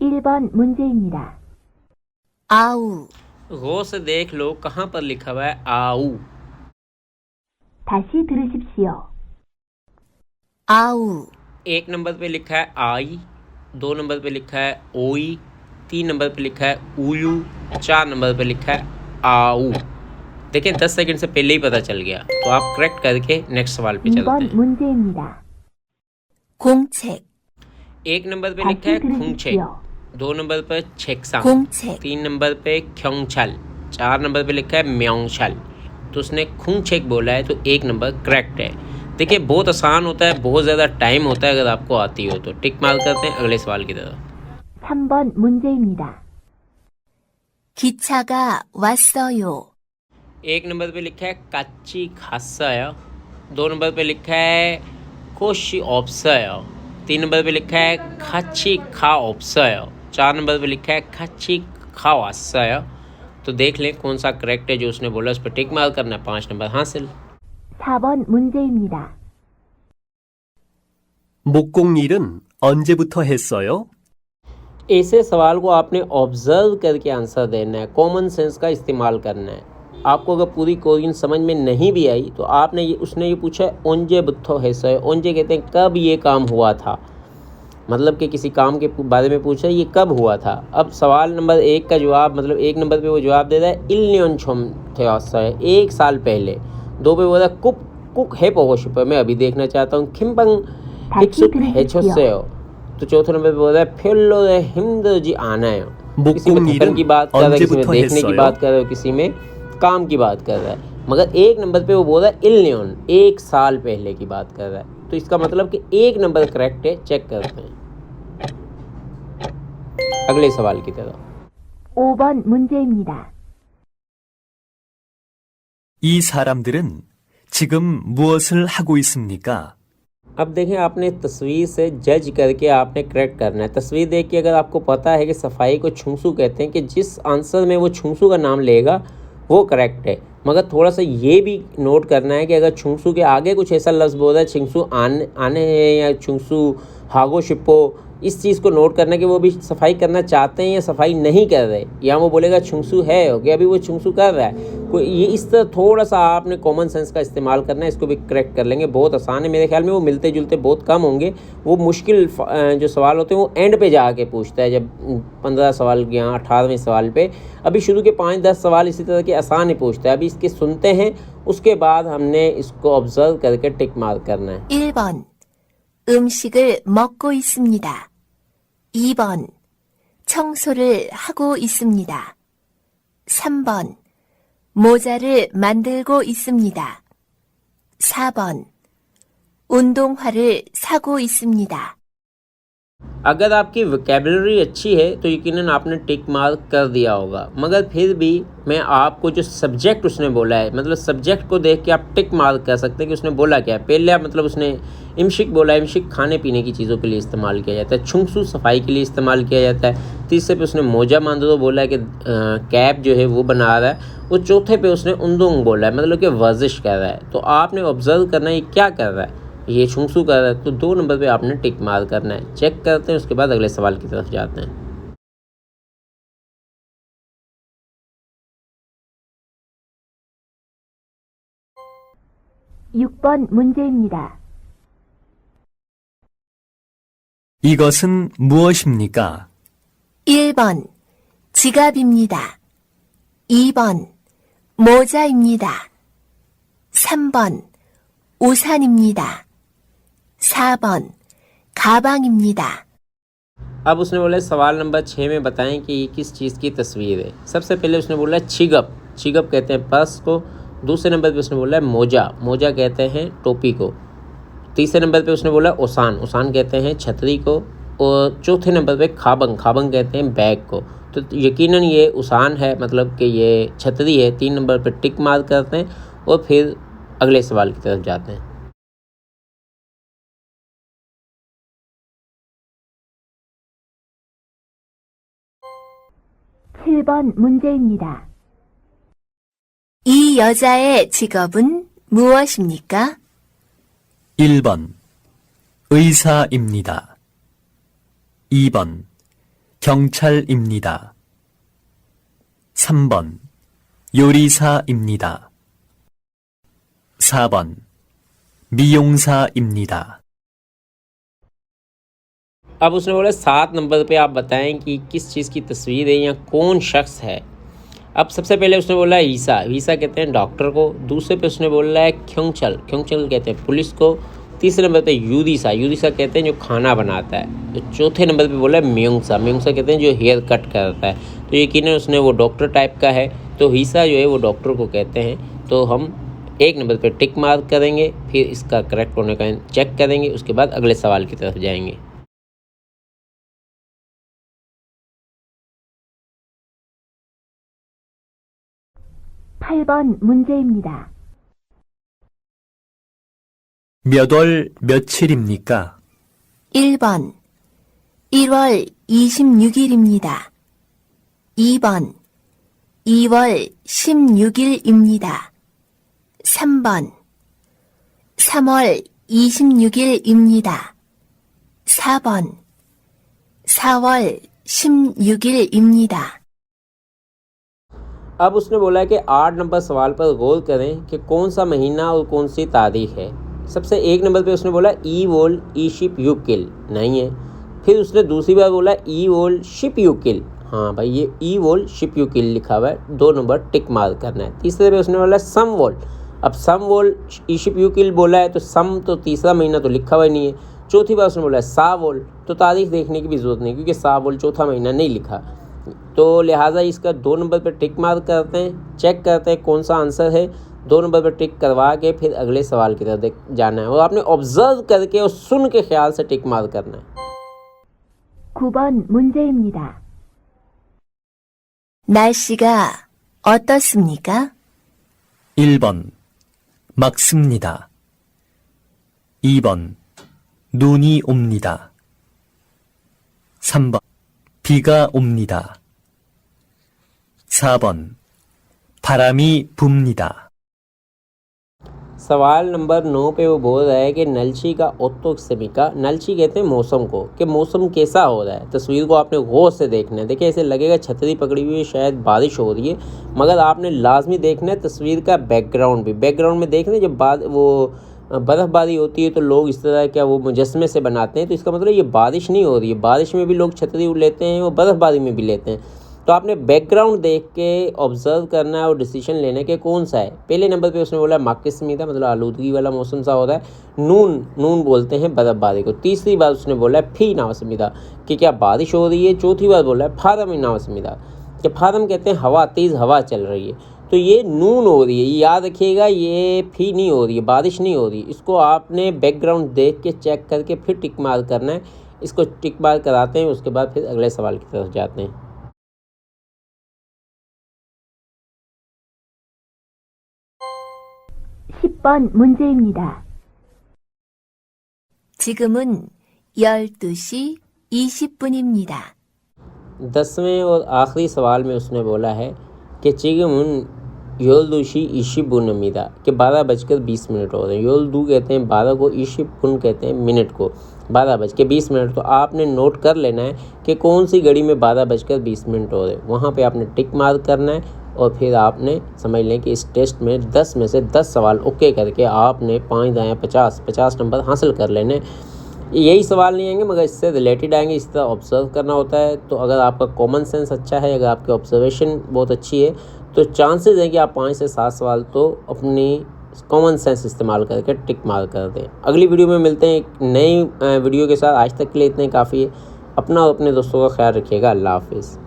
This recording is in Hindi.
1번 문제입니다. 아우, गौर से देख लो कहाँ पर लिखा हुआ है आऊ। 다시 들으십시오. 아우, एक नंबर पे लिखा है आई, 2 नंबर पे लिखा है ओई, 3 नंबर पे लिखा है उयू, 4 नंबर पे लिखा है आऊ। देखिए 10 सेकंड से पहले ही पता चल गया, तो आप करेक्ट करके नेक्स्ट सवाल पे चलते 2번 हैं। 문제입니다. 공책, एक नंबर पे लिखा 다시 है खुंगछेक, 들으십시오. 2 नंबर पे छेकसांग, 공책, 3 नंबर पे ख्योंगछल, 4 नंबर पे लिखा है म्योंगछल। तो उसने खुंगछेक बोला है, तो एक नंबर करेक्ट है। देखिए बहुत आसान होता है, बहुत ज़्यादा टाइम होता है, अगर आपको आती हो तो। टिक मार करते हैं अगले सवाल की तरफ। 3번 문제입니다. 기차가 왔어요. एक नंबर पे लिखा है काची खासाया, 2 नंबर पे लिखा है कोशी ऑप्साया, 3 नंबर पे लिखा है खाची खा ऑप्साया, 4 नंबर पे लिखा है खाची खा वासाया। तो देख लें कौन सा करेक्ट है जो उसने बोला, उस पर टिक मार करना है, 5 नंबर हासिल। 4번 문제입니다. 목공일은 언제부터 했어요? ऐसे सवाल को आपने ऑब्जर्व करके आंसर देना है, कॉमन सेंस का इस्तेमाल करना है। आपको अगर पूरी कोरियन समझ में नहीं भी आई तो आपने उसने ये पूछा है ओंजे बुत्थो है सो, ओंजे कहते हैं कब ये काम हुआ था, मतलब कि किसी काम के बारे में पूछा ये कब हुआ था। अब सवाल नंबर 1 का जवाब, मतलब 1 नंबर पे वो जवाब दे रहा है इल्नियन छोम थे, 1 साल पहले। 2 पे बोला कुक कुक है पोगोशिप, मैं अभी देखना चाहता हूँ खिम्बंग हिक्सुक है छोसेओ। तो चौथे नंबर पे बोल रहा है फिल्लो हिंद जी आना है, किसी में थकन की बात कर रहा है, किसी में देखने की बात कर रहा है, किसी में काम की बात कर रहा है। मगर 1 नंबर पे वो बोल रहा है इल्नियन, 1 साल पहले की बात कर रहा है। तो इसका मतलब कि 1 नंबर करेक्ट है, चेक करते हैं अगले सवाल की तरफ। 5번 문제입니다. 이 사람들은 지금 무엇을 하고 있습니까? अब देखें, आपने तस्वीर से जज करके आपने करेक्ट करना है। तस्वीर देख के अगर आपको पता है कि सफाई को छुंसू कहते हैं, कि जिस आंसर में वो छुंसू का नाम लेगा वो करेक्ट है। मगर थोड़ा सा ये भी नोट करना है कि अगर छुंसू के आगे कुछ ऐसा लफ्ज़ बोल रहा है छुंसू आने हैं या छुंसू हागो शिप्पो, इस चीज़ को नोट करना कि वो भी सफाई करना चाहते हैं या सफाई नहीं कर रहे। या वो बोलेगा छुंसू है हो गया, अभी वो छुंसू कर रहा है कोई, ये इस तरह थोड़ा सा आपने कॉमन सेंस का इस्तेमाल करना है। इसको भी करेक्ट कर लेंगे, बहुत आसान है। मेरे ख्याल में वो मिलते जुलते बहुत कम होंगे। वो मुश्किल जो सवाल होते हैं वो एंड पे जाके पूछता है, जब 15 सवाल या 18वें सवाल पे। अभी शुरू के 5-10 सवाल इसी तरह के आसान ही पूछता है। अभी इसके सुनते हैं, उसके बाद हमने इसको ऑब्जर्व करके टिक मार्क करना है। 1번, 음식을 먹고 있습니다. 2번, 청소를 하고 있습니다. 3번, 모자를 만들고 있습니다. 4번, 운동화를 사고 있습니다. अगर आपकी वोकैबुलरी अच्छी है तो यकीनन आपने टिक मार्क कर दिया होगा। मगर फिर भी मैं आपको जो सब्जेक्ट उसने बोला है, मतलब सब्जेक्ट को देख के आप टिक मार्क कर सकते हैं कि उसने बोला क्या है। पहले मतलब उसने इमशिक बोला, इमशिक खाने पीने की चीज़ों के लिए इस्तेमाल किया जाता है। छुंगसू सफाई के लिए इस्तेमाल किया जाता है। तीसरे पे उसने मोजा मांदो बोला है कि कैप जो है वो बना रहा है। और चौथे पे उसने उंदोंग बोला है, मतलब कि वर्जिश कर रहा है। तो आपने ऑब्जर्व करना है ये क्या कर रहा है, ये छुंगसू कर रहा है। तो 2 नंबर पे आपने टिक मार्क करना है। चेक करते हैं, उसके बाद अगले सवाल की तरफ जाते हैं। (6번) 문제입니다. 이것은 무엇입니까? 1번, 지갑입니다. 2번, 모자입니다. 3번, 우산입니다. 4번, 가방입니다. अब उसने बोला सवाल नंबर 6 में बताएं कि ये किस चीज़ की तस्वीर है। सबसे पहले उसने बोला छिगप, छिगप कहते हैं पर्स को। दूसरे नंबर पे उसने बोला मोजा, मोजा कहते हैं टोपी को। तीसरे नंबर पे उसने बोला ओसान, ओसान कहते हैं छतरी को। और चौथे नंबर पे खाबंग, खाबंग कहते हैं बैग को। तो यकीनन ये ओसान है, मतलब कि ये छतरी है। 3 नंबर पे टिक मार्क करते हैं और फिर अगले सवाल की तरफ जाते हैं। (7번) 문제입니다. 이 여자의 직업은 무엇입니까? 1번 의사입니다. 2번 경찰입니다. 3번 요리사입니다. 4번 미용사입니다. अब उसने बोला 7 नंबर पे आप बताएं कि किस चीज़ की तस्वीर है या कौन शख्स है। अब सबसे पहले उसने बोला ईसा, ईसा कहते हैं डॉक्टर को। दूसरे पे उसने बोला है ख्योंगचल, ख्योंगचल कहते हैं पुलिस को। तीसरे नंबर पे यूदिसा, यूदिसा कहते हैं जो खाना बनाता है। तो चौथे नंबर पे बोला है म्योंगसा, म्योंगसा कहते हैं जो हेयर कट करता है। तो यकीनन उसने वो डॉक्टर टाइप का है, तो ईसा जो है वो डॉक्टर को कहते हैं। तो हम 1 नंबर पे टिक मार्क करेंगे, फिर इसका करेक्ट होने का चेक करेंगे, उसके बाद अगले सवाल की तरफ जाएंगे। 팔 번 문제입니다. 몇 월 며칠입니까? 1번 1월 26일입니다. 2번 2월 16일입니다. 3번 3월 26일입니다. 4번 4월 16일입니다. अब उसने बोला है कि 8 नंबर सवाल पर गौर करें कि कौन सा महीना और कौन सी तारीख है। सबसे 1 नंबर पे उसने बोला ई वोल ई शिप यू किल, नहीं है। फिर उसने दूसरी बार बोला ई वोल शिप यू किल, हाँ भाई ये ई वोल शिप यू किल लिखा हुआ है, 2 नंबर टिक मार्क करना है। तीसरे पे उसने बोला सम वोल, अब सम वोल ई शिप यू किल बोला है तो सम तो तीसरा महीना तो लिखा हुआ ही नहीं है। चौथी बार उसने बोला सा वोल, तो तारीख देखने की भी ज़रूरत नहीं क्योंकि सा वोल चौथा महीना नहीं लिखा, तो लिहाजा इसका 2 नंबर पर टिक मार्क करते हैं, चेक करते हैं कौन सा आंसर है। 2 नंबर पर टिक करवा के फिर अगले सवाल की तरफ जाना है और आपने ऑब्जर्व करके और सुन के ख्याल से टिक मार्क करना है। 9번 문제입니다. 날씨가 어떻습니까? 1번 맑습니다. 2번 눈이 옵니다. 3번 비가 옵니다. 4번 바람이 붑니다. सवाल नंबर 9 पे वो बोल रहा है कि नलची का ओत्तोक्सेमिका, नलची कहते हैं मौसम को, कि मौसम कैसा हो रहा है। तस्वीर को आपने गौर से देखना है। देखिए ऐसे लगेगा छतरी पकड़ी हुई है, शायद बारिश हो रही है, मगर आपने लाजमी देखना है तस्वीर का बैकग्राउंड भी। बैकग्राउंड में देख रहे हैं जब वो बर्फ़बारी होती है तो लोग इस तरह क्या वो मुजस्मे से बनाते हैं, तो इसका मतलब ये बारिश नहीं हो रही है। बारिश में भी लोग छतरी लेते हैं और बर्फ़बारी में भी लेते हैं। तो आपने बैकग्राउंड देख के ऑब्जर्व करना है और डिसीजन लेना है कि कौन सा है। पहले नंबर पे उसने बोला माकिस्मीदा, मतलब आलूदगी वाला मौसम सा हो रहा है। नून बोलते हैं बर्फ़बारी को। तीसरी बार उसने बोला है फी नावसमीदा, कि क्या बारिश हो रही है। चौथी बार बोला है फारम नावसमीदा, कि फारम कहते हैं हवा, तेज़ हवा चल रही है। तो ये नून हो रही है, ये याद रखिएगा, ये फी नहीं हो रही है, बारिश नहीं हो रही। इसको आपने बैकग्राउंड देख के चेक करके फिर टिक मार्क करना है। इसको टिक मार्क कराते हैं, उसके बाद फिर अगले सवाल की तरफ जाते हैं। (10번) 문제입니다. 지금은 12시 20분입니다. 10वें और आखिरी सवाल में उसने बोला है कि चिगमुन योलदूशी इशिबुनमीदा, कि 12:20 हो रहे हैं। योलदू कहते हैं 12 को, इशिबुन कहते हैं मिनट को, 12:20। तो आपने नोट कर लेना है कि कौन सी घड़ी में 12:20 हो रहे हैं। वहाँ पे आपने टिक मार्क करना है और फिर आपने समझ लें कि इस टेस्ट में 10 में से 10 सवाल ओके करके आपने 5 दाएँ 50 नंबर हासिल कर लेने। यही सवाल नहीं आएंगे मगर इससे रिलेटेड आएंगे, इस तरह ऑब्जर्व करना होता है। तो अगर आपका कॉमन सेंस अच्छा है, अगर आपकी ऑब्जर्वेशन बहुत अच्छी है, तो चांसेस हैं कि आप 5 से 7 सवाल तो अपनी कॉमन सेंस इस्तेमाल करके टिक मार्क कर दें। अगली वीडियो में मिलते हैं एक नई वीडियो के साथ। आज तक के लिए इतने काफ़ी है। अपना और अपने दोस्तों का ख्याल रखिएगा। अल्लाह हाफिज़।